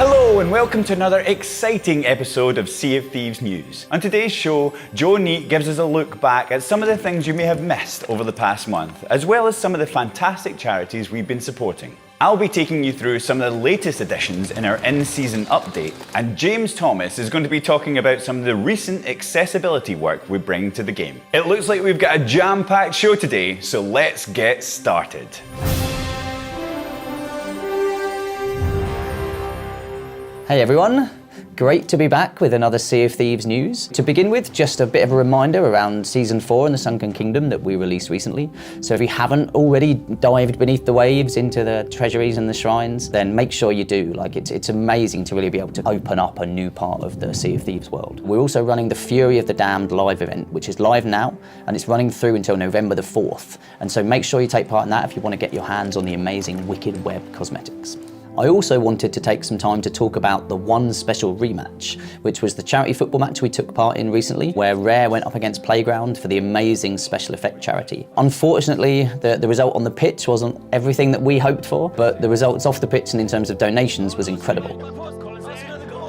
Hello and welcome to another exciting episode of Sea of Thieves News. On today's show, Joe Neat gives us a look back at some of the things you may have missed over the past month, as well as some of the fantastic charities we've been supporting. I'll be taking you through some of the latest additions in our in-season update, and James Thomas is going to be talking about some of the recent accessibility work we bring to the game. It looks like we've got a jam-packed show today, so let's get started. Hey everyone, great to be back with another Sea of Thieves news. To begin with, just a bit of a reminder around Season 4 in the Sunken Kingdom that we released recently. So if you haven't already dived beneath the waves into the treasuries and the shrines, then make sure you do. It's amazing to really be able to open up a new part of the Sea of Thieves world. We're also running the Fury of the Damned live event, which is live now, and it's running through until November the 4th. And so make sure you take part in that if you want to get your hands on the amazing Wicked Web cosmetics. I also wanted to take some time to talk about the One Special rematch, which was the charity football match we took part in recently, where Rare went up against Playground for the amazing special effect charity. Unfortunately, the result on the pitch wasn't everything that we hoped for, but the results off the pitch and in terms of donations was incredible.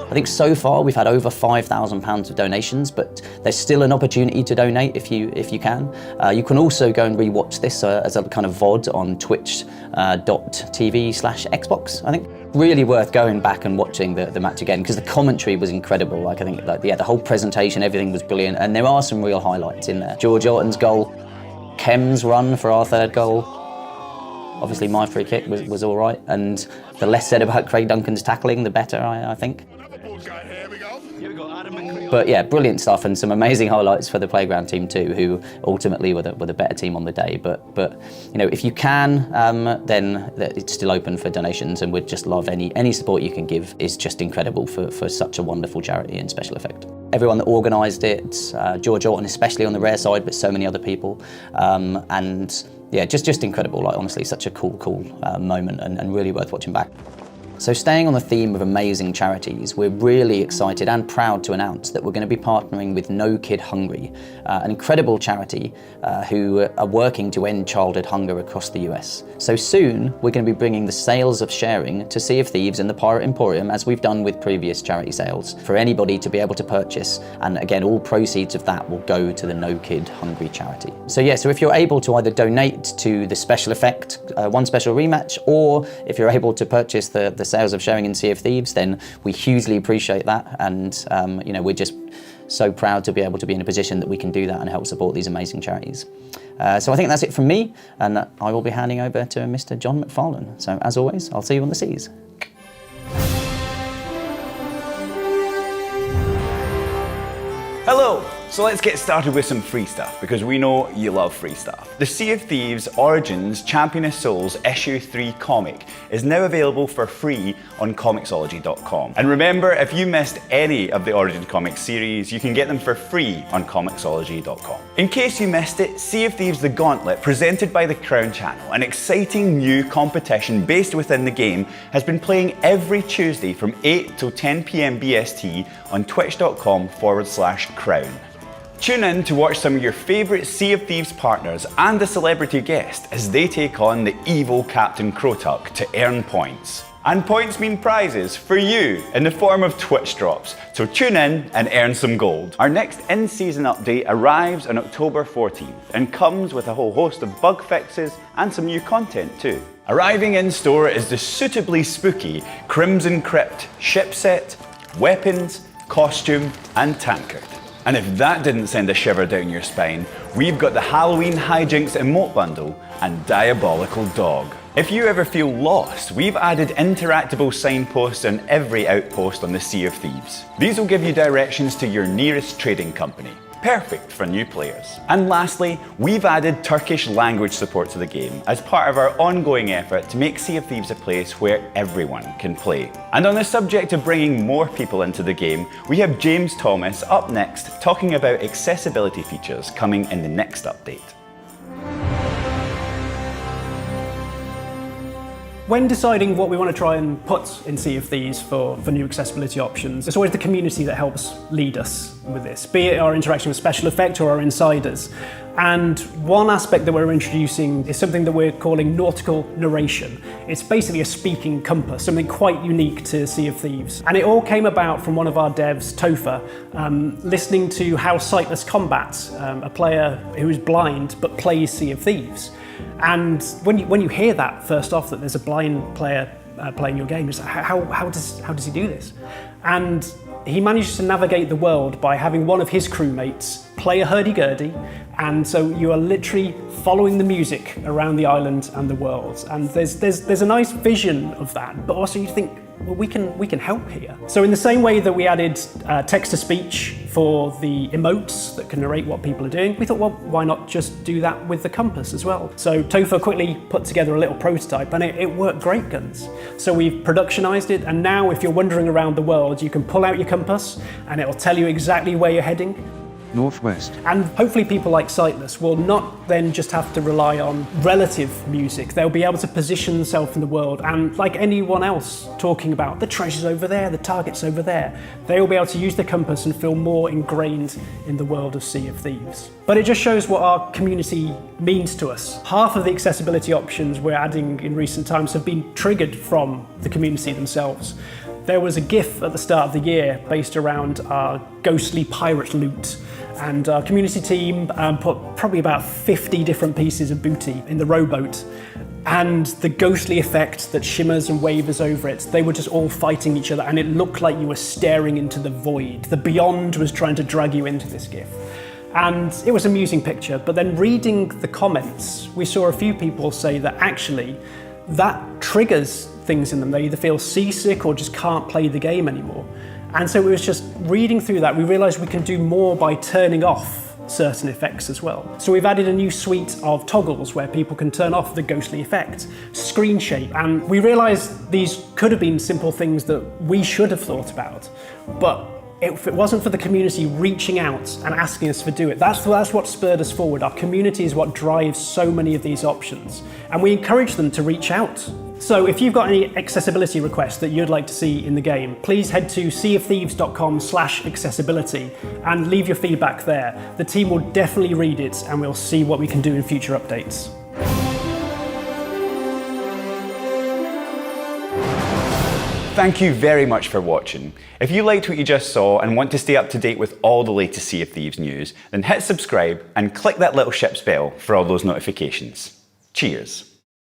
I think so far we've had over £5,000 of donations, but there's still an opportunity to donate if you can. You can also go and rewatch this as a kind of VOD on twitch.tv/Xbox, I think. Really worth going back and watching the match again, because the commentary was incredible. I think the whole presentation, everything was brilliant, and there are some real highlights in there. George Orton's goal, Kem's run for our third goal. Obviously my free kick was all right, and the less said about Craig Duncan's tackling, the better, I think. But yeah, brilliant stuff, and some amazing highlights for the Playground team too, who ultimately were the better team on the day. But you know, if you can, then it's still open for donations, and we'd just love any support you can give. Is just incredible for such a wonderful charity and special effect. Everyone that organised it, George Orton especially on the Rare side, but so many other people, and yeah, just incredible. Honestly, such a cool moment, and really worth watching back. So staying on the theme of amazing charities, we're really excited and proud to announce that we're going to be partnering with No Kid Hungry, an incredible charity who are working to end childhood hunger across the US. So soon, we're going to be bringing the sales of sharing to Sea of Thieves and the Pirate Emporium, as we've done with previous charity sales, for anybody to be able to purchase. And again, all proceeds of that will go to the No Kid Hungry charity. So yeah, so if you're able to either donate to the special effect, One Special rematch, or if you're able to purchase the sales of sharing in Sea of Thieves, then we hugely appreciate that, and you know, we're just so proud to be able to be in a position that we can do that and help support these amazing charities. So I think that's it from me, and I will be handing over to Mr. John McFarlane. So as always, I'll see you on the seas. Hello! So let's get started with some free stuff, because we know you love free stuff. The Sea of Thieves Origins Champion of Souls Issue 3 comic is now available for free on Comixology.com. And remember, if you missed any of the Origins comic series, you can get them for free on Comixology.com. In case you missed it, Sea of Thieves The Gauntlet, presented by the Crown Channel, an exciting new competition based within the game, has been playing every Tuesday from 8 till 10 PM BST on twitch.com/Crown. Tune in to watch some of your favourite Sea of Thieves partners and a celebrity guest as they take on the evil Captain Crotuck to earn points. And points mean prizes for you in the form of Twitch drops, so tune in and earn some gold. Our next in-season update arrives on October 14th and comes with a whole host of bug fixes and some new content too. Arriving in store is the suitably spooky Crimson Crypt ship set, weapons, costume and tankard. And if that didn't send a shiver down your spine, we've got the Halloween Hijinks emote bundle and Diabolical Dog. If you ever feel lost, we've added interactable signposts on every outpost on the Sea of Thieves. These will give you directions to your nearest trading company. Perfect for new players. And lastly, we've added Turkish language support to the game as part of our ongoing effort to make Sea of Thieves a place where everyone can play. And on the subject of bringing more people into the game, we have James Thomas up next talking about accessibility features coming in the next update. When deciding what we want to try and put in Sea of Thieves for new accessibility options, it's always the community that helps lead us with this, be it our interaction with special effect or our insiders. And one aspect that we're introducing is something that we're calling nautical narration. It's basically a speaking compass, something quite unique to Sea of Thieves. And it all came about from one of our devs, Topher, listening to how Sightless combats, a player who is blind but plays Sea of Thieves. And when you hear that first off, that there's a blind player playing your game, it's like, how does he do this? And he manages to navigate the world by having one of his crewmates play a hurdy-gurdy, and so you are literally following the music around the island and the world. And there's a nice vision of that, but also you think, well, we can help here. So in the same way that we added text-to-speech for the emotes that can narrate what people are doing, we thought, well, why not just do that with the compass as well? So Topher quickly put together a little prototype, and it worked great guns. So we've productionized it, and now if you're wandering around the world, you can pull out your compass, and it'll tell you exactly where you're heading. Northwest. And hopefully people like Sightless will not then just have to rely on relative music. They'll be able to position themselves in the world, and like anyone else talking about the treasure's over there, the target's over there, they will be able to use the compass and feel more ingrained in the world of Sea of Thieves. But it just shows what our community means to us. Half of the accessibility options we're adding in recent times have been triggered from the community themselves. There was a GIF at the start of the year based around our ghostly pirate loot, and our community team put probably about 50 different pieces of booty in the rowboat, and the ghostly effect that shimmers and wavers over it, they were just all fighting each other, and it looked like you were staring into the void. The beyond was trying to drag you into this GIF. And it was an amusing picture, but then reading the comments, we saw a few people say that actually that triggers things in them. They either feel seasick or just can't play the game anymore. And so it was just reading through that, we realized we can do more by turning off certain effects as well. So we've added a new suite of toggles where people can turn off the ghostly effect, screen shape, and we realized these could have been simple things that we should have thought about, but if it wasn't for the community reaching out and asking us to do it, that's what spurred us forward. Our community is what drives so many of these options, and we encourage them to reach out. So if you've got any accessibility requests that you'd like to see in the game, please head to seaofthieves.com/accessibility and leave your feedback there. The team will definitely read it, and we'll see what we can do in future updates. Thank you very much for watching. If you liked what you just saw and want to stay up to date with all the latest Sea of Thieves news, then hit subscribe and click that little ship's bell for all those notifications. Cheers.